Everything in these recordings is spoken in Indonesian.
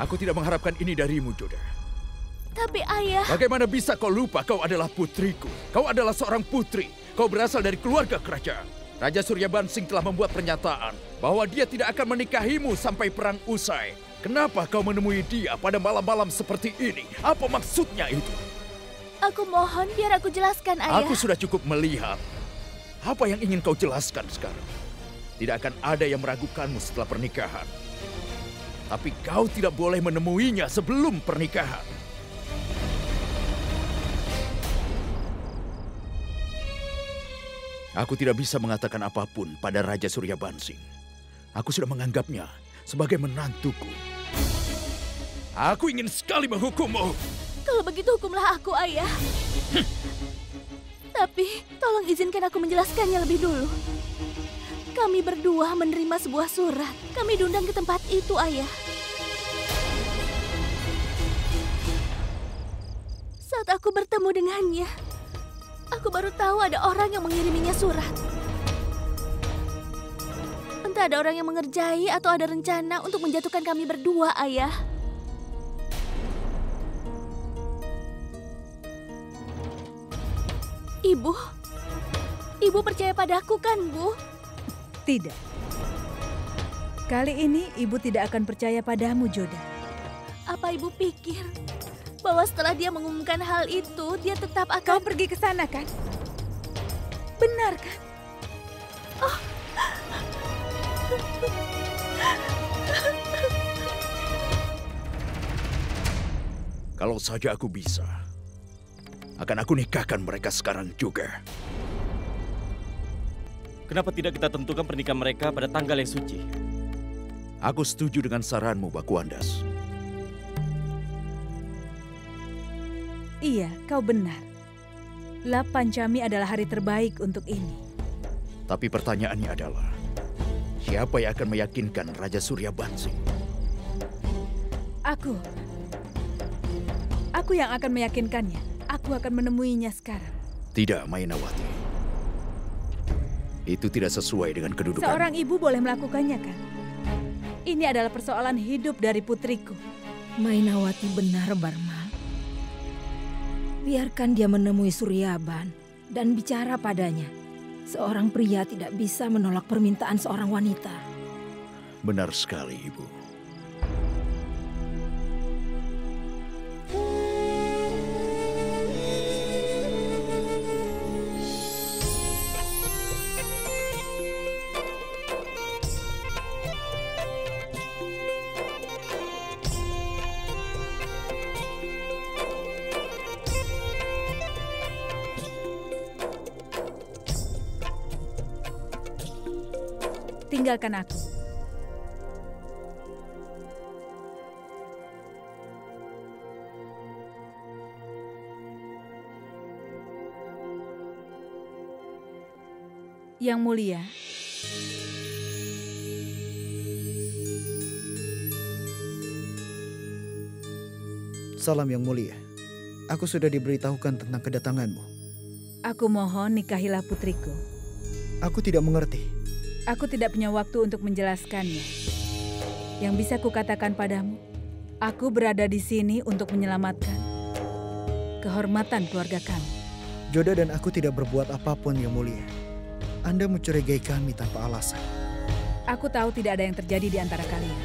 Aku tidak mengharapkan ini darimu, Joda. Tapi ayah... Bagaimana bisa kau lupa kau adalah putriku? Kau adalah seorang putri. Kau berasal dari keluarga kerajaan. Raja Suryabansing telah membuat pernyataan bahwa dia tidak akan menikahimu sampai perang usai. Kenapa kau menemui dia pada malam-malam seperti ini? Apa maksudnya itu? Aku mohon biar aku jelaskan, ayah. Aku sudah cukup melihat. Apa yang ingin kau jelaskan sekarang? Tidak akan ada yang meragukanmu setelah pernikahan. Tapi kau tidak boleh menemuinya sebelum pernikahan. Aku tidak bisa mengatakan apapun pada Raja Suryabansing. Aku sudah menganggapnya sebagai menantuku. Aku ingin sekali menghukummu. Kalau begitu hukumlah aku, ayah. Tapi tolong izinkan aku menjelaskannya lebih dulu. Kami berdua menerima sebuah surat. Kami diundang ke tempat itu, ayah. Saat aku bertemu dengannya, aku baru tahu ada orang yang mengiriminya surat. Entah ada orang yang mengerjai atau ada rencana untuk menjatuhkan kami berdua, ayah. Ibu percaya padaku kan, Bu? Tidak. Kali ini ibu tidak akan percaya padamu, Joda. Apa ibu pikir bahwa setelah dia mengumumkan hal itu, dia tetap akan... Kau pergi ke sana, kan? Benar, kan? Oh. Kalau saja aku bisa, akan aku nikahkan mereka sekarang juga. Kenapa tidak kita tentukan pernikahan mereka pada tanggal yang suci? Aku setuju dengan saranmu, Bakuandas. Iya, kau benar. La Pancami adalah hari terbaik untuk ini. Tapi pertanyaannya adalah, siapa yang akan meyakinkan Raja Suryabansing? Aku yang akan meyakinkannya. Aku akan menemuinya sekarang. Tidak, Mainawati. Itu tidak sesuai dengan kedudukan. Seorang ibu boleh melakukannya, kan? Ini adalah persoalan hidup dari putriku. Mainawati benar, Barmal. Biarkan dia menemui Suryaban dan bicara padanya. Seorang pria tidak bisa menolak permintaan seorang wanita. Benar sekali, Ibu. Tinggalkan aku. Yang mulia, salam yang mulia. Aku sudah diberitahukan tentang kedatanganmu. aku mohon nikahilah putriku. Aku tidak mengerti. Aku tidak punya waktu untuk menjelaskannya. Yang bisa kukatakan padamu, aku berada di sini untuk menyelamatkan kehormatan keluarga kami. Joda dan aku tidak berbuat apapun, yang mulia. Anda mencurigai kami tanpa alasan. Aku tahu tidak ada yang terjadi di antara kalian,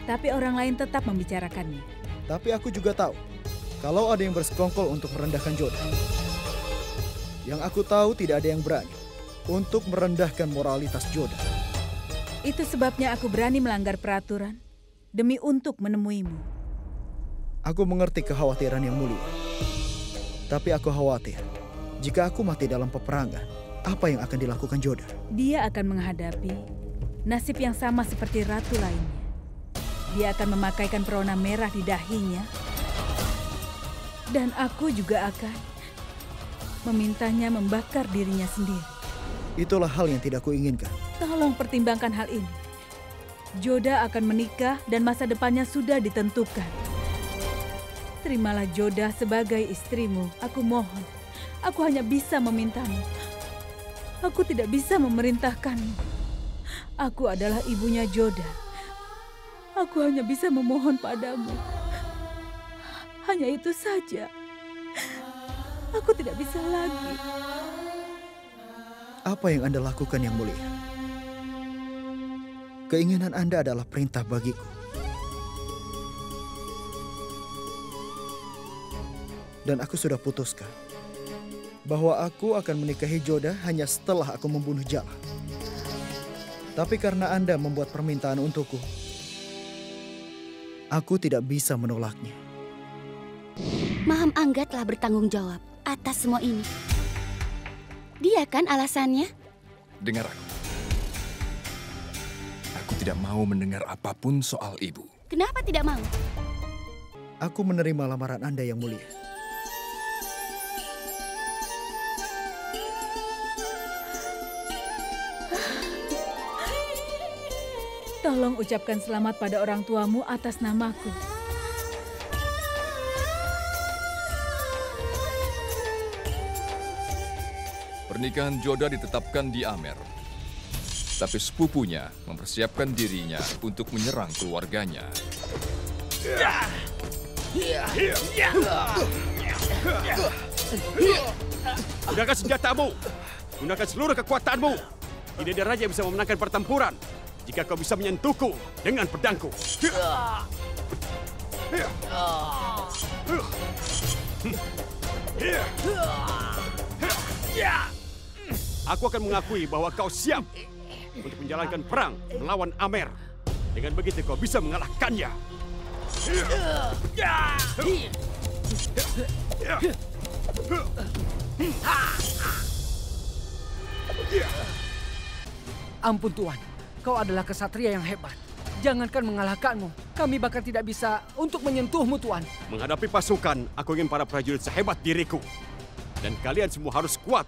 tapi orang lain tetap membicarakannya. Tapi aku juga tahu, kalau ada yang bersekongkol untuk merendahkan Joda. Yang aku tahu tidak ada yang berani untuk merendahkan moralitas Joda. Itu sebabnya aku berani melanggar peraturan demi untuk menemuimu. Aku mengerti kekhawatiran yang mulia. Tapi aku khawatir, jika aku mati dalam peperangan, apa yang akan dilakukan Joda? Dia akan menghadapi nasib yang sama seperti ratu lainnya. Dia akan memakaikan perona merah di dahinya. Dan aku juga akan memintanya membakar dirinya sendiri. Itulah hal yang tidak kuinginkan. Tolong pertimbangkan hal ini. Joda akan menikah dan masa depannya sudah ditentukan. Terimalah Joda sebagai istrimu. Aku mohon. Aku hanya bisa memintamu. Aku tidak bisa memerintahkanmu. Aku adalah ibunya Joda. Aku hanya bisa memohon padamu. Hanya itu saja. Aku tidak bisa lagi. Apa yang Anda lakukan yang mulia? Keinginan Anda adalah perintah bagiku. Dan aku sudah putuskan bahwa aku akan menikahi Joda hanya setelah aku membunuh Jala. Tapi karena Anda membuat permintaan untukku, aku tidak bisa menolaknya. Maham Angga telah bertanggung jawab atas semua ini. Dia kan alasannya? Dengar aku. Aku tidak mau mendengar apapun soal ibu. Kenapa tidak mau? Aku menerima lamaran Anda yang mulia. Tolong ucapkan selamat pada orang tuamu atas namaku. Pernikahan Joda ditetapkan di Amer. Tapi sepupunya mempersiapkan dirinya untuk menyerang keluarganya. Gunakan senjatamu. Gunakan seluruh kekuatanmu. Tidak ada raja yang bisa memenangkan pertempuran jika kau bisa menyentuhku dengan pedangku. Aku akan mengakui bahwa kau siap untuk menjalankan perang melawan Amer. Dengan begitu kau bisa mengalahkannya. Ampun Tuan, kau adalah kesatria yang hebat. Jangankan mengalahkanmu, kami bahkan tidak bisa untuk menyentuhmu Tuan. Menghadapi pasukan, aku ingin para prajurit sehebat diriku. Dan kalian semua harus kuat.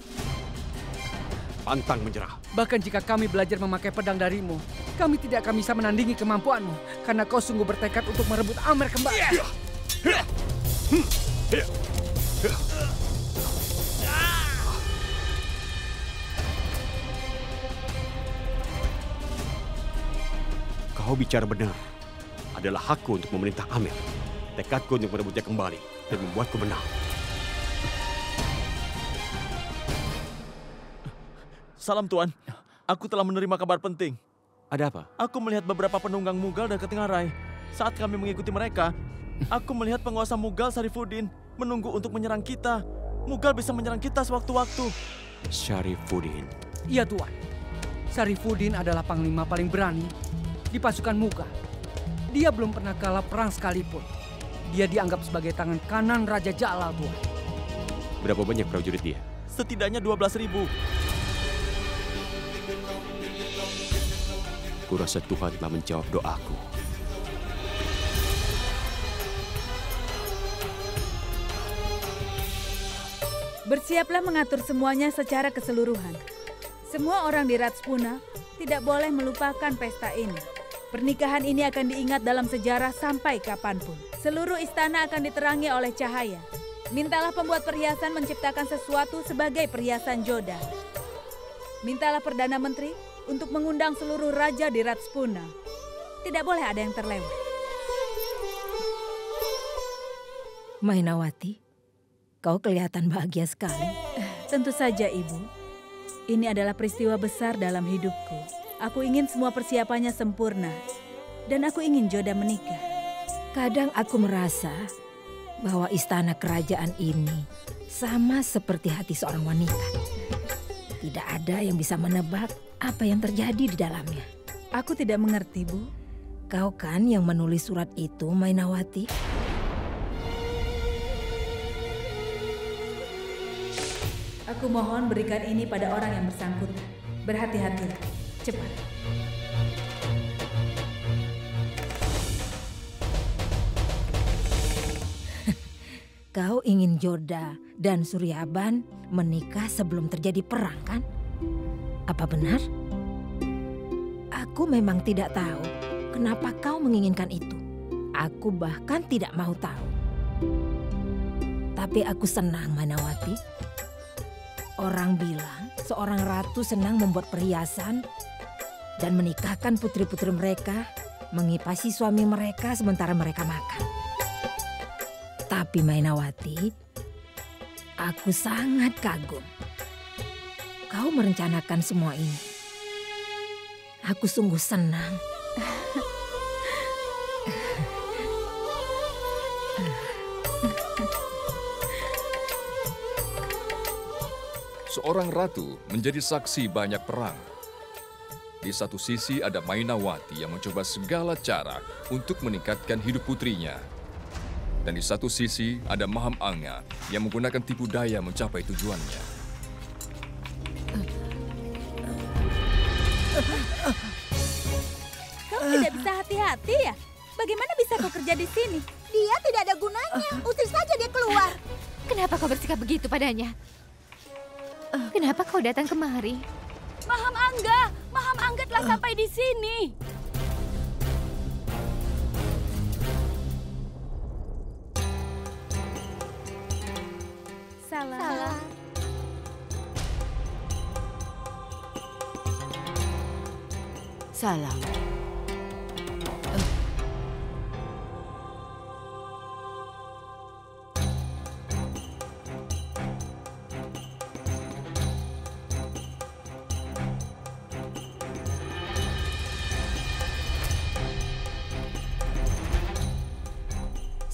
Pantang menyerah. Bahkan jika kami belajar memakai pedang darimu, kami tidak akan bisa menandingi kemampuanmu. Karena kau sungguh bertekad untuk merebut Amer kembali. Kau bicara benar. Adalah hakku untuk memerintah Amer. Tekadku untuk merebutnya kembali dan membuatku menang. Salam Tuan, aku telah menerima kabar penting. Ada apa? Aku melihat beberapa penunggang Mughal dan Ketinggarai. Saat kami mengikuti mereka, aku melihat penguasa Mughal Sharifuddin menunggu untuk menyerang kita. Mughal bisa menyerang kita sewaktu-waktu. Sharifuddin. Iya Tuan, Sharifuddin adalah panglima paling berani di pasukan Mughal. Dia belum pernah kalah perang sekalipun. Dia dianggap sebagai tangan kanan Raja Jala, Tuan. Berapa banyak prajurit dia? Setidaknya 12.000. Kurasa Tuhan telah menjawab doaku. Bersiaplah mengatur semuanya secara keseluruhan. Semua orang di Ratspuna tidak boleh melupakan pesta ini. Pernikahan ini akan diingat dalam sejarah sampai kapanpun. Seluruh istana akan diterangi oleh cahaya. Mintalah pembuat perhiasan menciptakan sesuatu sebagai perhiasan Joda. Mintalah Perdana Menteri untuk mengundang seluruh raja di Ratspuna. Tidak boleh ada yang terlewat. Mainawati, kau kelihatan bahagia sekali. Tentu saja, Ibu. Ini adalah peristiwa besar dalam hidupku. Aku ingin semua persiapannya sempurna. Dan aku ingin Joda menikah. Kadang aku merasa bahwa istana kerajaan ini sama seperti hati seorang wanita. Tidak ada yang bisa menebak apa yang terjadi di dalamnya. Aku tidak mengerti, Bu. Kau kan yang menulis surat itu, Mainawati? Aku mohon berikan ini pada orang yang bersangkutan. Berhati-hatilah. Cepat. Kau ingin Joda dan Suryaban menikah sebelum terjadi perang, kan? Apa benar? Aku memang tidak tahu kenapa kau menginginkan itu. Aku bahkan tidak mau tahu. Tapi aku senang, Mainawati. Orang bilang seorang ratu senang membuat perhiasan dan menikahkan putri-putri mereka mengipasi suami mereka sementara mereka makan. Tapi Mainawati, aku sangat kagum. Kau merencanakan semua ini. Aku sungguh senang. Seorang ratu menjadi saksi banyak perang. Di satu sisi ada Mainawati yang mencoba segala cara untuk meningkatkan hidup putrinya. Dan di satu sisi ada Maham Anga yang menggunakan tipu daya mencapai tujuannya. Kau tidak bisa hati-hati ya? Bagaimana bisa kau kerja di sini? Dia tidak ada gunanya. Usir saja dia keluar. Kenapa kau bersikap begitu padanya? Kenapa kau datang kemari? Maham Angga telah sampai di sini. Salah. Salam.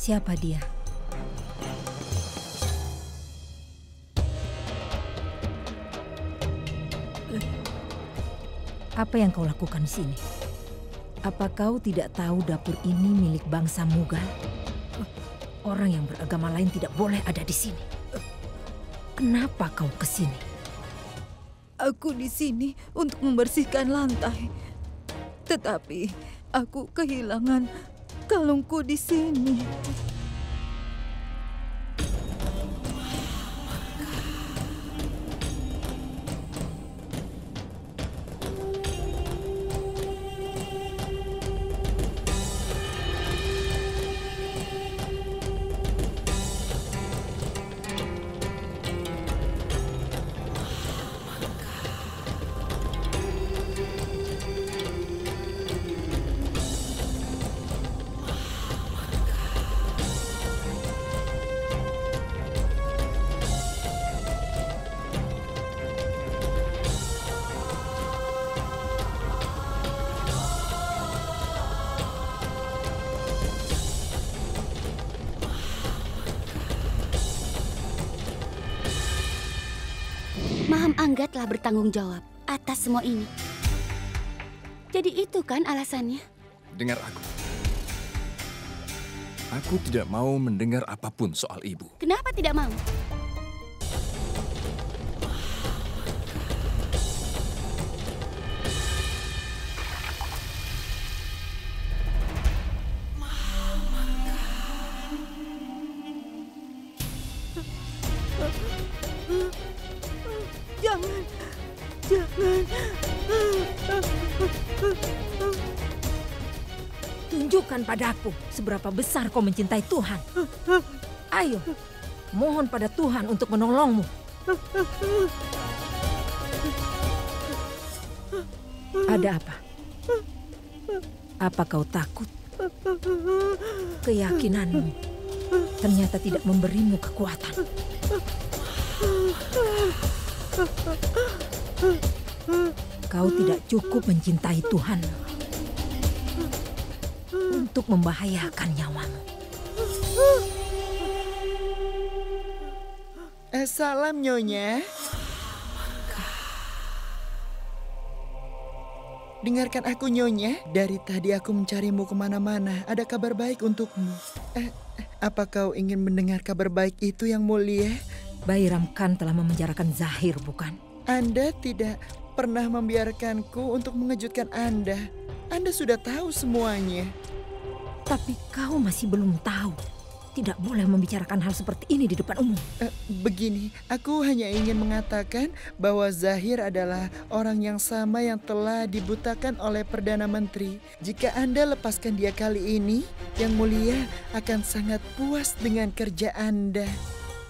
Siapa dia? Apa yang kau lakukan di sini? Apa kau tidak tahu dapur ini milik bangsa Mughal? Orang yang beragama lain tidak boleh ada di sini. Kenapa kau ke sini? Aku di sini untuk membersihkan lantai. Tetapi aku kehilangan kalungku di sini. Maham Angga telah bertanggung jawab atas semua ini. Jadi itu kan alasannya? Dengar aku. Aku tidak mau mendengar apapun soal ibu. Kenapa tidak mau? Jangan. Tunjukkan padaku seberapa besar kau mencintai Tuhan. Ayo, mohon pada Tuhan untuk menolongmu. Ada apa? Apa kau takut? Keyakinanmu ternyata tidak memberimu kekuatan. Kau tidak cukup mencintai Tuhan untuk membahayakan nyawamu. Salam Nyonya. Dengarkan aku Nyonya. Dari tadi aku mencarimu kemana-mana. Ada kabar baik untukmu. Apa kau ingin mendengar kabar baik itu yang mulia? Bairam Khan telah memenjarakan Zahir, bukan? Anda tidak pernah membiarkanku untuk mengejutkan Anda. Anda sudah tahu semuanya. Tapi kau masih belum tahu. Tidak boleh membicarakan hal seperti ini di depan umum. Begini, aku hanya ingin mengatakan bahwa Zahir adalah orang yang sama yang telah dibutakan oleh Perdana Menteri. Jika Anda lepaskan dia kali ini, Yang Mulia akan sangat puas dengan kerja Anda.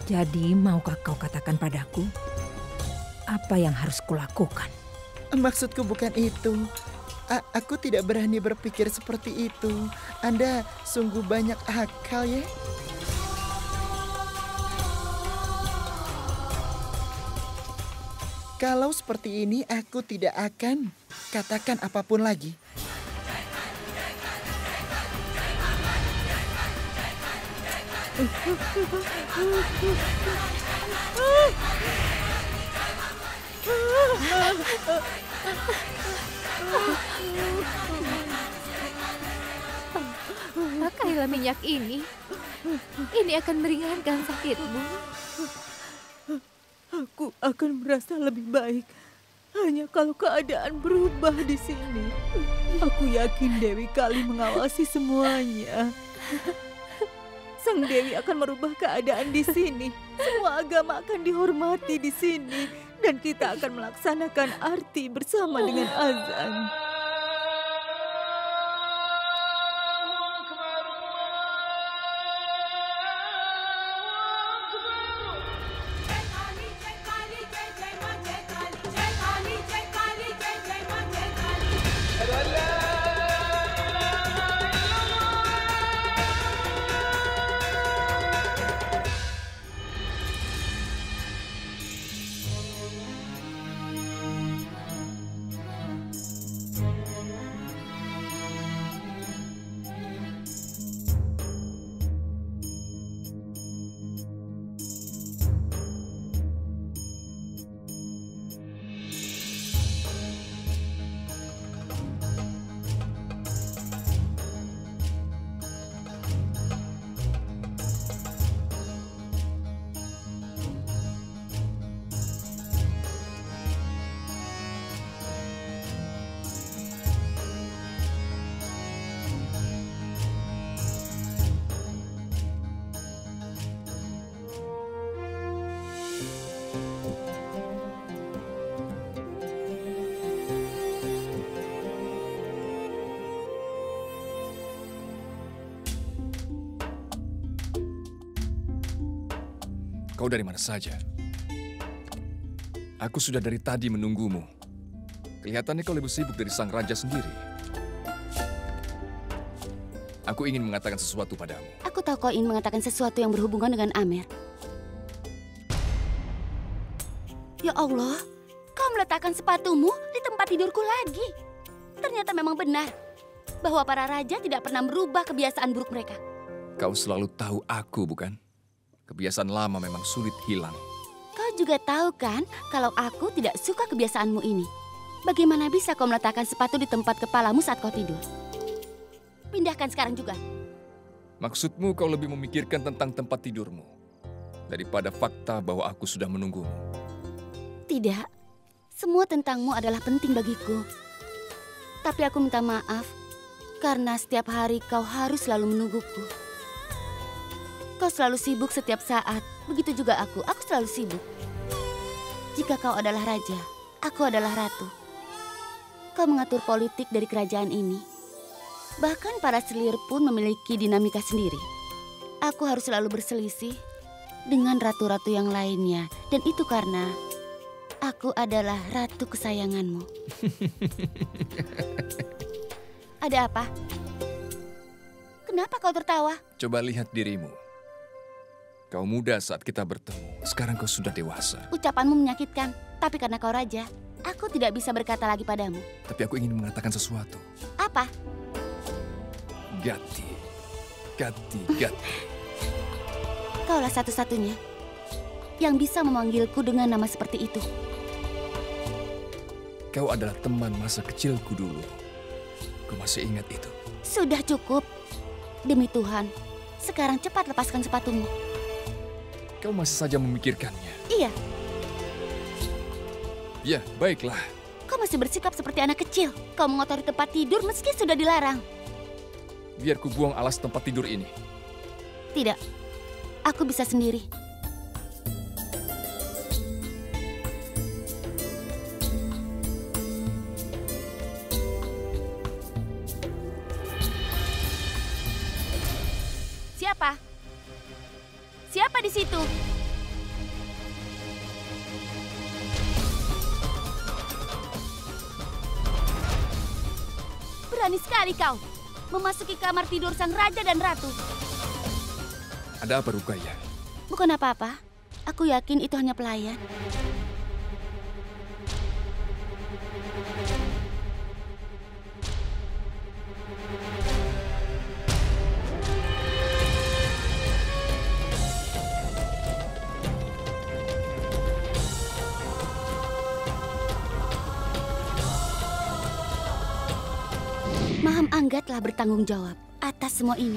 Jadi maukah kau katakan padaku apa yang harus kulakukan? Maksudku bukan itu. Aku tidak berani berpikir seperti itu. Anda sungguh banyak akal ya. Kalau seperti ini, aku tidak akan katakan apapun lagi. Pakailah minyak ini. Ini akan meringankan sakitmu. Aku akan merasa lebih baik hanya kalau keadaan berubah di sini. Aku yakin Dewi Kali mengawasi semuanya. Sang Dewi akan merubah keadaan di sini. Semua agama akan dihormati di sini. Dan kita akan melaksanakan arti bersama dengan azan. Kau dari mana saja? Aku sudah dari tadi menunggumu. Kelihatannya kau lebih sibuk dari sang raja sendiri. Aku ingin mengatakan sesuatu padamu. Aku tahu kau ingin mengatakan sesuatu yang berhubungan dengan Amer. Ya Allah, kau meletakkan sepatumu di tempat tidurku lagi. Ternyata memang benar bahwa para raja tidak pernah merubah kebiasaan buruk mereka. Kau selalu tahu aku, bukan? Kebiasaan lama memang sulit hilang. Kau juga tahu kan kalau aku tidak suka kebiasaanmu ini. Bagaimana bisa kau meletakkan sepatu di tempat kepalamu saat kau tidur? Pindahkan sekarang juga. Maksudmu kau lebih memikirkan tentang tempat tidurmu daripada fakta bahwa aku sudah menunggumu. Tidak, semua tentangmu adalah penting bagiku. Tapi aku minta maaf karena setiap hari kau harus selalu menungguku. Kau selalu sibuk setiap saat, begitu juga aku selalu sibuk. Jika kau adalah raja, aku adalah ratu. Kau mengatur politik dari kerajaan ini. Bahkan para selir pun memiliki dinamika sendiri. Aku harus selalu berselisih dengan ratu-ratu yang lainnya. Dan itu karena aku adalah ratu kesayanganmu. Ada apa? Kenapa kau tertawa? Coba lihat dirimu. Kau muda saat kita bertemu, sekarang kau sudah dewasa. Ucapanmu menyakitkan, tapi karena kau raja, aku tidak bisa berkata lagi padamu. Tapi aku ingin mengatakan sesuatu. Apa? Gati. Kaulah satu-satunya yang bisa memanggilku dengan nama seperti itu. Kau adalah teman masa kecilku dulu. Kau masih ingat itu? Sudah cukup. Demi Tuhan, sekarang cepat lepaskan sepatumu. Kau masih saja memikirkannya. Iya. Ya, baiklah. Kau masih bersikap seperti anak kecil. Kau mengotori tempat tidur meski sudah dilarang. Biar ku buang alas tempat tidur ini. Tidak, aku bisa sendiri. Siapa? Siapa di situ? Berani sekali kau memasuki kamar tidur sang raja dan ratu. Ada apa, Rukaya? Bukan apa-apa. Aku yakin itu hanya pelayan. Maham Angga telah bertanggung jawab atas semua ini.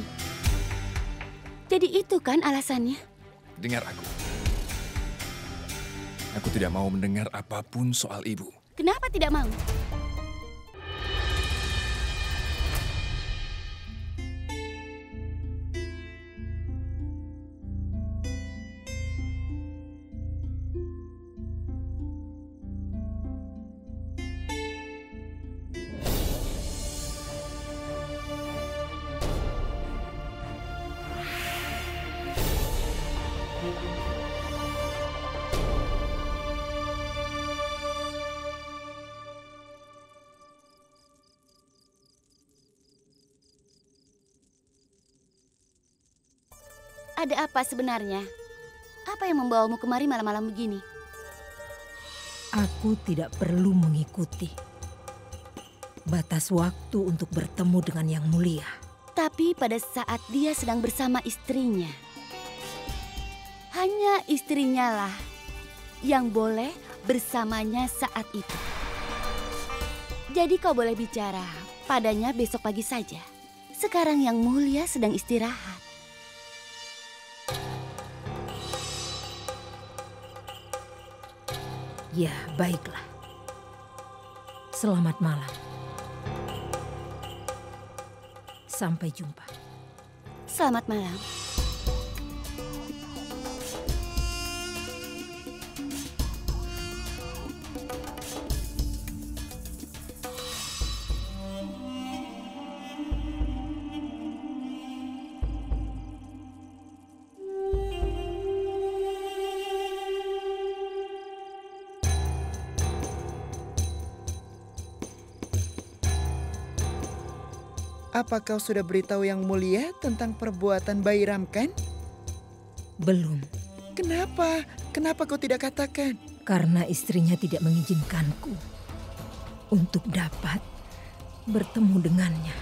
Jadi itu kan alasannya? Dengar aku. Aku tidak mau mendengar apapun soal ibu. Kenapa tidak mau? Ada apa sebenarnya? Apa yang membawamu kemari malam-malam begini? Aku tidak perlu mengikuti batas waktu untuk bertemu dengan Yang Mulia. Tapi pada saat dia sedang bersama istrinya, hanya istrinya lah yang boleh bersamanya saat itu. Jadi kau boleh bicara padanya besok pagi saja. Sekarang Yang Mulia sedang istirahat. Ya, baiklah. Selamat malam. Sampai jumpa. Selamat malam. Apa kau sudah beritahu Yang Mulia tentang perbuatan Bayi Ramkan? Belum. Kenapa? Kenapa kau tidak katakan? Karena istrinya tidak mengizinkanku untuk dapat bertemu dengannya.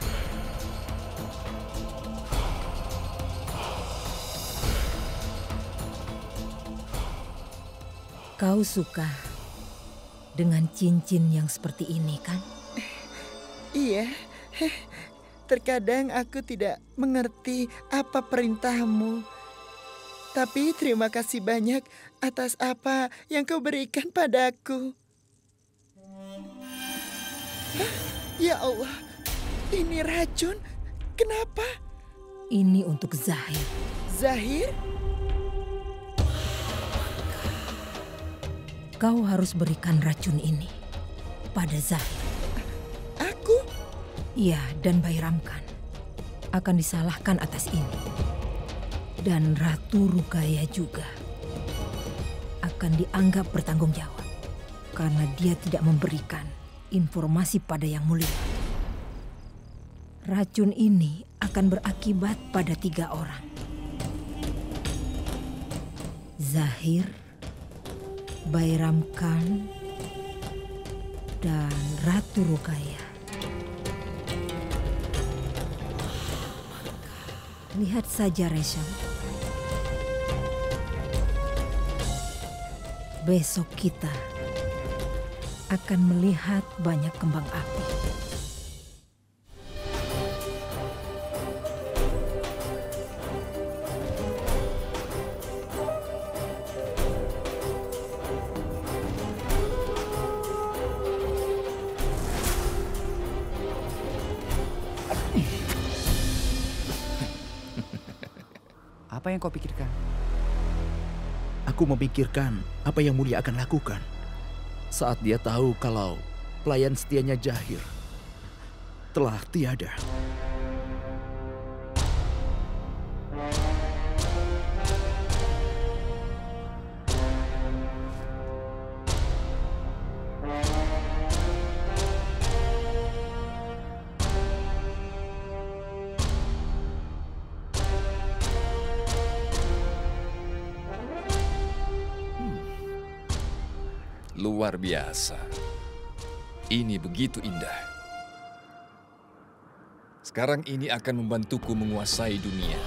Kau suka dengan cincin yang seperti ini, kan? Iya. Terkadang aku tidak mengerti apa perintahmu. Tapi terima kasih banyak atas apa yang kau berikan padaku. Hah? Ya Allah, ini racun. Kenapa? Ini untuk Zahir. Zahir? Kau harus berikan racun ini pada Zahir. Aku? Iya, dan Bayi Ramkan akan disalahkan atas ini. Dan Ratu Rukaya juga akan dianggap bertanggung jawab karena dia tidak memberikan informasi pada Yang Mulia. Racun ini akan berakibat pada 3 orang. Zahir, Bayi Ramkan, dan Ratu Rukaya. Lihat saja, Resham. Besok kita akan melihat banyak kembang api. Apa yang kau pikirkan? Aku memikirkan apa yang Mulia akan lakukan saat dia tahu kalau pelayan setianya Zahir telah tiada. Luar biasa. Ini begitu indah. Sekarang ini akan membantuku menguasai dunia.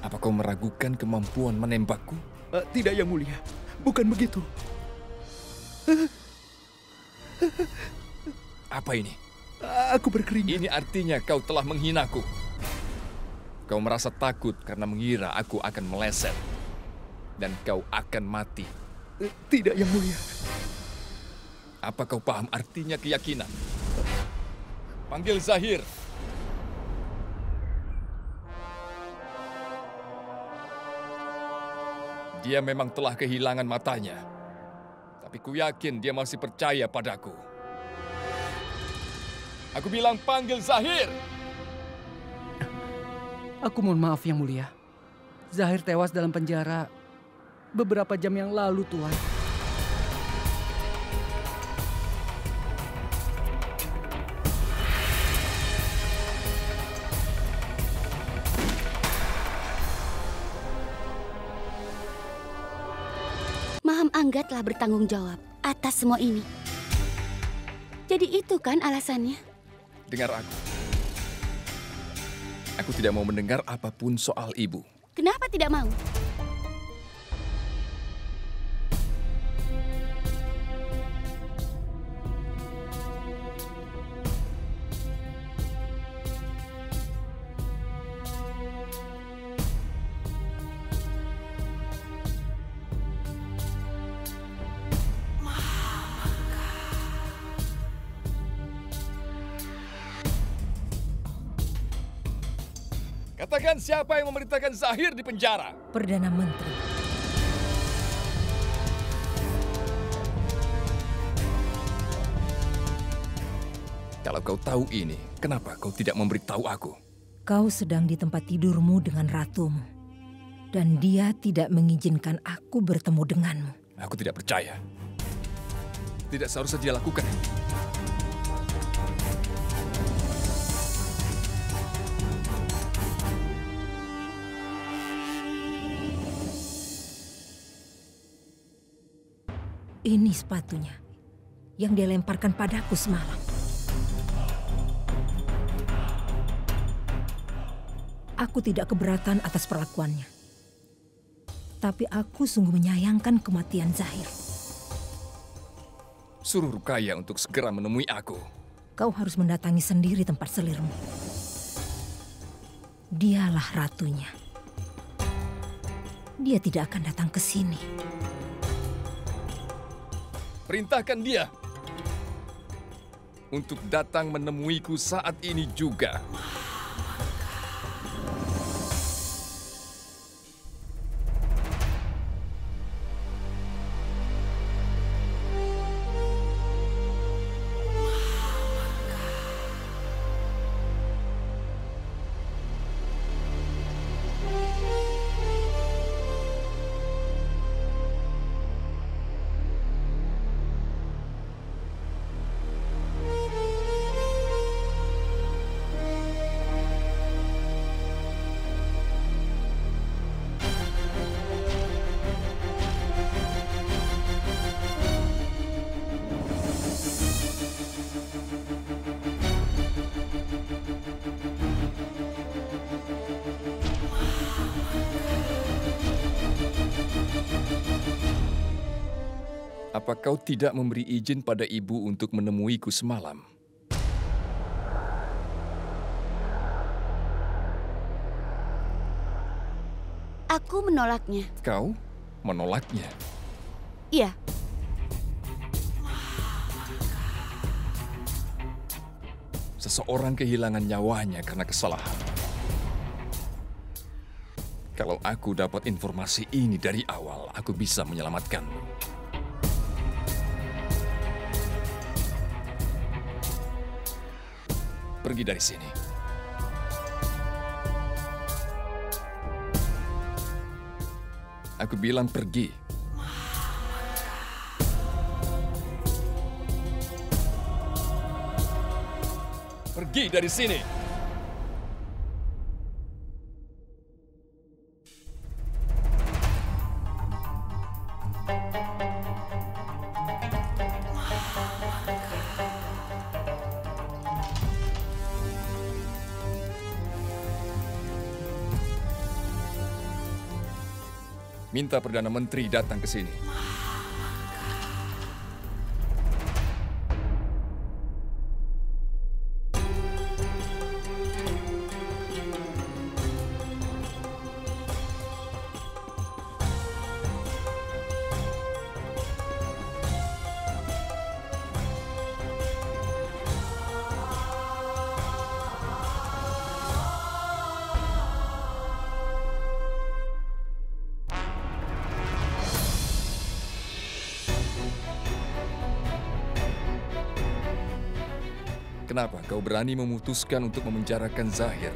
Apa kau meragukan kemampuan menembakku? Tidak, Yang Mulia. Bukan begitu. Apa ini? Aku berkeringat. Ini artinya kau telah menghinaku. Kau merasa takut karena mengira aku akan meleset. Dan kau akan mati. Tidak, Yang Mulia. Apa kau paham artinya keyakinan? Panggil Zahir. Dia memang telah kehilangan matanya. Tapi ku yakin dia masih percaya padaku. Aku bilang panggil Zahir. Aku mohon maaf Yang Mulia. Zahir tewas dalam penjara beberapa jam yang lalu, Tuan. Maham Angga telah bertanggung jawab atas semua ini. Jadi itu kan alasannya? Dengar aku. Aku tidak mau mendengar apapun soal ibu. Kenapa tidak mau? Katakan siapa yang memerintahkan Zahir di penjara? Perdana Menteri. Kalau kau tahu ini, kenapa kau tidak memberitahu aku? Kau sedang di tempat tidurmu dengan ratumu. Dan dia tidak mengizinkan aku bertemu denganmu. Aku tidak percaya. Tidak seharusnya dia lakukan. Ini sepatunya yang dia lemparkan padaku semalam. Aku tidak keberatan atas perlakuannya. Tapi aku sungguh menyayangkan kematian Zahir. Suruh Rukaya untuk segera menemui aku. Kau harus mendatangi sendiri tempat selirmu. Dialah ratunya. Dia tidak akan datang ke sini. Perintahkan dia untuk datang menemuiku saat ini juga. Apa kau tidak memberi izin pada ibu untuk menemuiku semalam? Aku menolaknya. Kau menolaknya? Iya. Seseorang kehilangan nyawanya karena kesalahan. Kalau aku dapat informasi ini dari awal, aku bisa menyelamatkanmu. Pergi dari sini. Aku bilang pergi. Pergi dari sini. Minta Perdana Menteri datang ke sini. Kenapa kau berani memutuskan untuk memenjarakan Zahir?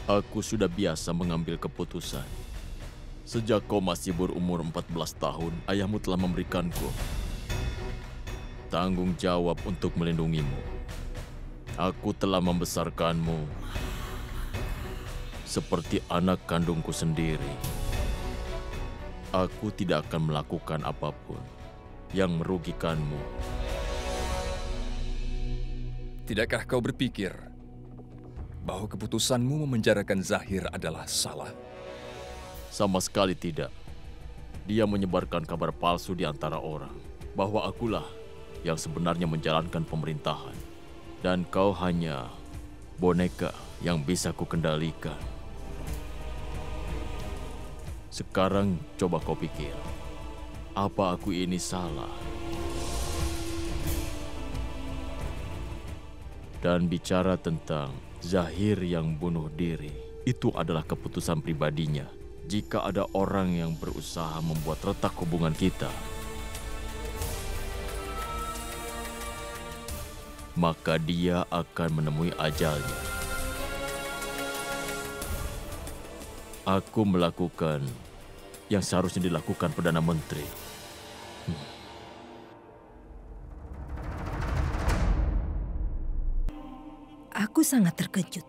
Aku sudah biasa mengambil keputusan. Sejak kau masih berumur 14 tahun, ayahmu telah memberikanku tanggung jawab untuk melindungimu. Aku telah membesarkanmu seperti anak kandungku sendiri. Aku tidak akan melakukan apapun yang merugikanmu. Tidakkah kau berpikir bahwa keputusanmu memenjarakan Zahir adalah salah? Sama sekali tidak. Dia menyebarkan kabar palsu di antara orang bahwa akulah yang sebenarnya menjalankan pemerintahan. Dan kau hanya boneka yang bisa kukendalikan. Sekarang coba kau pikir, apa aku ini salah? Dan bicara tentang Zahir yang bunuh diri, itu adalah keputusan pribadinya. Jika ada orang yang berusaha membuat retak hubungan kita, maka dia akan menemui ajalnya. Aku melakukan yang seharusnya dilakukan Perdana Menteri. Aku sangat terkejut.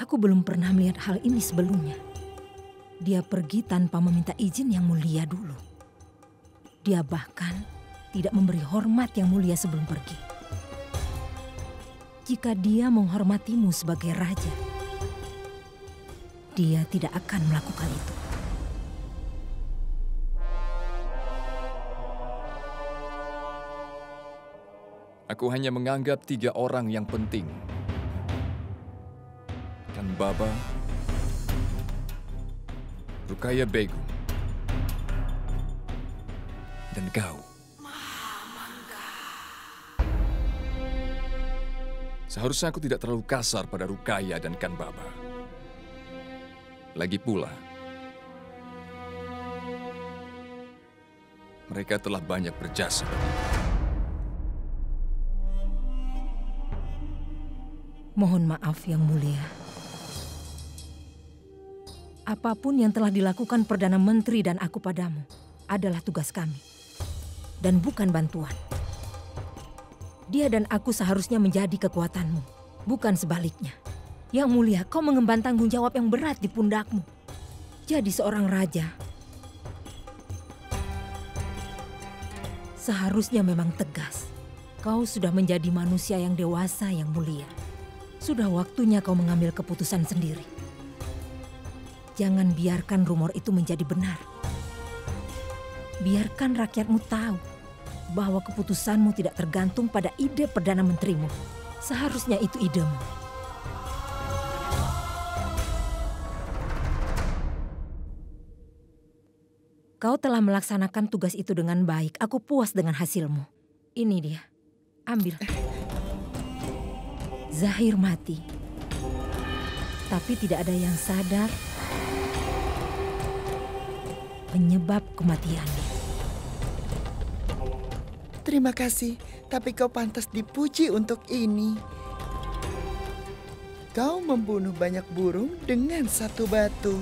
Aku belum pernah melihat hal ini sebelumnya. Dia pergi tanpa meminta izin Yang Mulia dulu. Dia bahkan tidak memberi hormat Yang Mulia sebelum pergi. Jika dia menghormatimu sebagai raja, dia tidak akan melakukan itu. Aku hanya menganggap 3 orang yang penting. Kan Baba, Rukaya Begum, dan kau. Seharusnya aku tidak terlalu kasar pada Rukaya dan Kan Baba. Lagi pula, mereka telah banyak berjasa. Mohon maaf Yang Mulia. Apapun yang telah dilakukan Perdana Menteri dan aku padamu adalah tugas kami. Dan bukan bantuan. Dia dan aku seharusnya menjadi kekuatanmu, bukan sebaliknya. Yang Mulia, kau mengemban tanggung jawab yang berat di pundakmu. Jadi seorang raja seharusnya memang tegas. Kau sudah menjadi manusia yang dewasa, Yang Mulia. Sudah waktunya kau mengambil keputusan sendiri. Jangan biarkan rumor itu menjadi benar. Biarkan rakyatmu tahu bahwa keputusanmu tidak tergantung pada ide Perdana Menterimu. Seharusnya itu idemu. Kau telah melaksanakan tugas itu dengan baik. Aku puas dengan hasilmu. Ini dia. Ambil. Zahir mati. Tapi tidak ada yang sadar penyebab kematiannya. Terima kasih, tapi kau pantas dipuji untuk ini. Kau membunuh banyak burung dengan satu batu.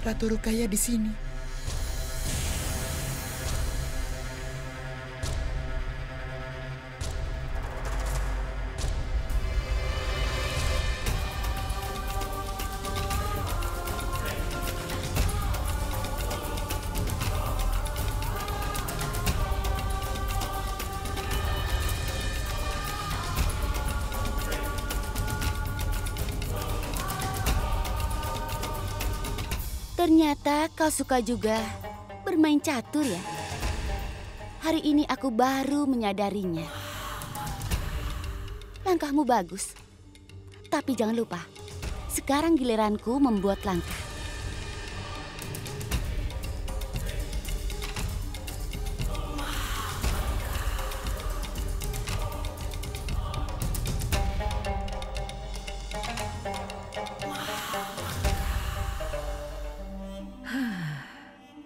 Ratu Rukaya di sini. Ternyata kau suka juga bermain catur ya? Hari ini aku baru menyadarinya. Langkahmu bagus. Tapi jangan lupa, sekarang giliranku membuat langkah.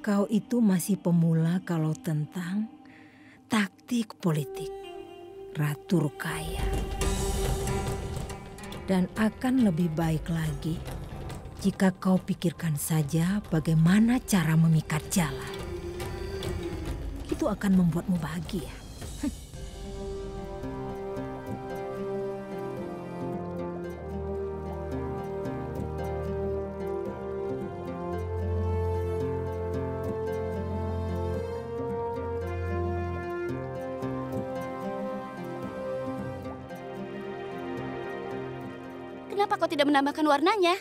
Kau itu masih pemula kalau tentang taktik politik, Ratu Rukaya. Dan akan lebih baik lagi jika kau pikirkan saja bagaimana cara memikat jalan. Itu akan membuatmu bahagia. Kenapa kau tidak menambahkan warnanya?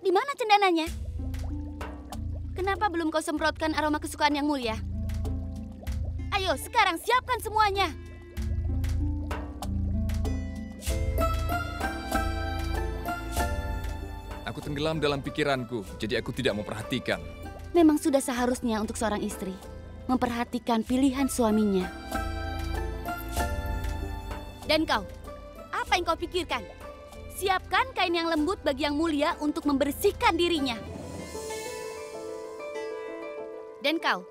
Di mana cendananya? Kenapa belum kau semprotkan aroma kesukaan yang mulia? Ayo, sekarang siapkan semuanya. Aku tenggelam dalam pikiranku, jadi aku tidak memperhatikan. Memang sudah seharusnya untuk seorang istri memperhatikan pilihan suaminya. Dan kau, apa yang kau pikirkan? Siapkan kain yang lembut bagi yang mulia untuk membersihkan dirinya. Dan kau,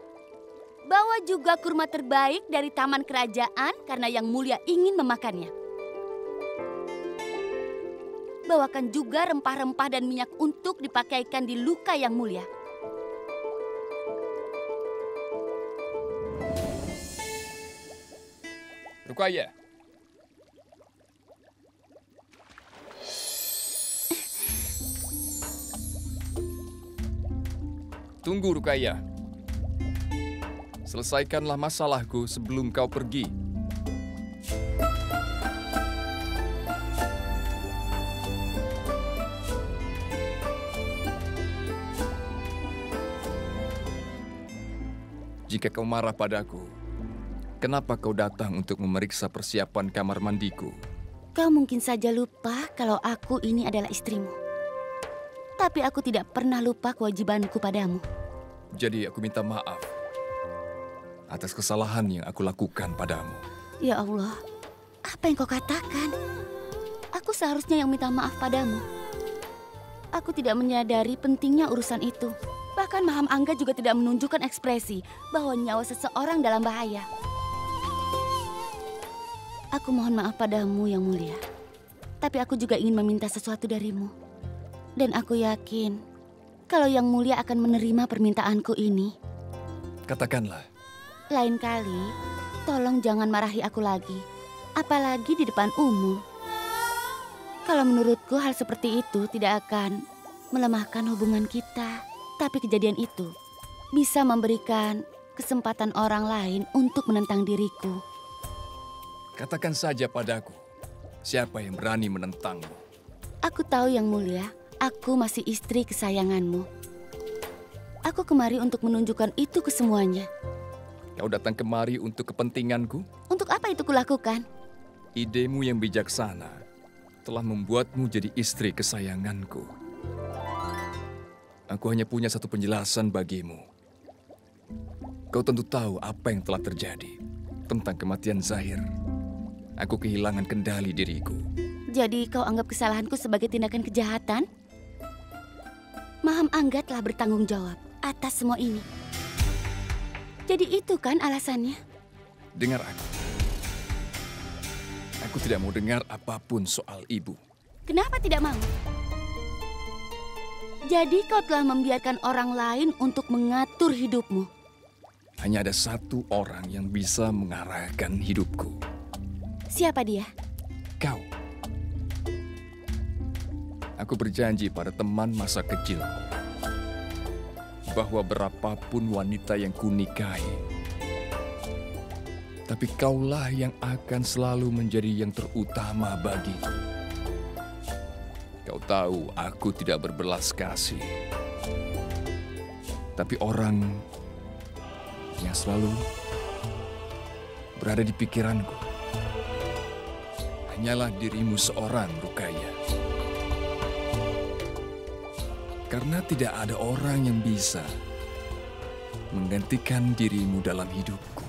bawa juga kurma terbaik dari taman kerajaan karena yang mulia ingin memakannya. Bawakan juga rempah-rempah dan minyak untuk dipakaikan di luka yang mulia. Rukaya. Tunggu, Rukaya. Selesaikanlah masalahku sebelum kau pergi. Jika kau marah padaku, kenapa kau datang untuk memeriksa persiapan kamar mandiku? Kau mungkin saja lupa kalau aku ini adalah istrimu. Tapi aku tidak pernah lupa kewajibanku padamu. Jadi aku minta maaf atas kesalahan yang aku lakukan padamu. Ya Allah, apa yang kau katakan? Aku seharusnya yang minta maaf padamu. Aku tidak menyadari pentingnya urusan itu. Bahkan Maham Angga juga tidak menunjukkan ekspresi bahwa nyawa seseorang dalam bahaya. Aku mohon maaf padamu yang mulia. Tapi aku juga ingin meminta sesuatu darimu. Dan aku yakin kalau yang mulia akan menerima permintaanku ini. Katakanlah. Lain kali, tolong jangan marahi aku lagi. Apalagi di depan umum. Kalau menurutku hal seperti itu tidak akan melemahkan hubungan kita. Tapi kejadian itu bisa memberikan kesempatan orang lain untuk menentang diriku. Katakan saja padaku, siapa yang berani menentangmu? Aku tahu yang mulia. Aku masih istri kesayanganmu. Aku kemari untuk menunjukkan itu ke semuanya. Kau datang kemari untuk kepentinganku? Untuk apa itu kulakukan? Idemu yang bijaksana telah membuatmu jadi istri kesayanganku. Aku hanya punya satu penjelasan bagimu. Kau tentu tahu apa yang telah terjadi tentang kematian Zahir. aku kehilangan kendali diriku. Jadi kau anggap kesalahanku sebagai tindakan kejahatan? Maham Angga telah bertanggung jawab atas semua ini. Jadi itu kan alasannya? Dengar aku. Aku tidak mau dengar apapun soal ibu. Kenapa tidak mau? Jadi kau telah membiarkan orang lain untuk mengatur hidupmu. Hanya ada satu orang yang bisa mengarahkan hidupku. Siapa dia? Kau. Aku berjanji pada teman masa kecil bahwa berapapun wanita yang kunikahi, tapi kaulah yang akan selalu menjadi yang terutama bagiku. Kau tahu aku tidak berbelas kasih, tapi orang yang selalu berada di pikiranku hanyalah dirimu seorang, Rukaya. Karena tidak ada orang yang bisa menggantikan dirimu dalam hidupku.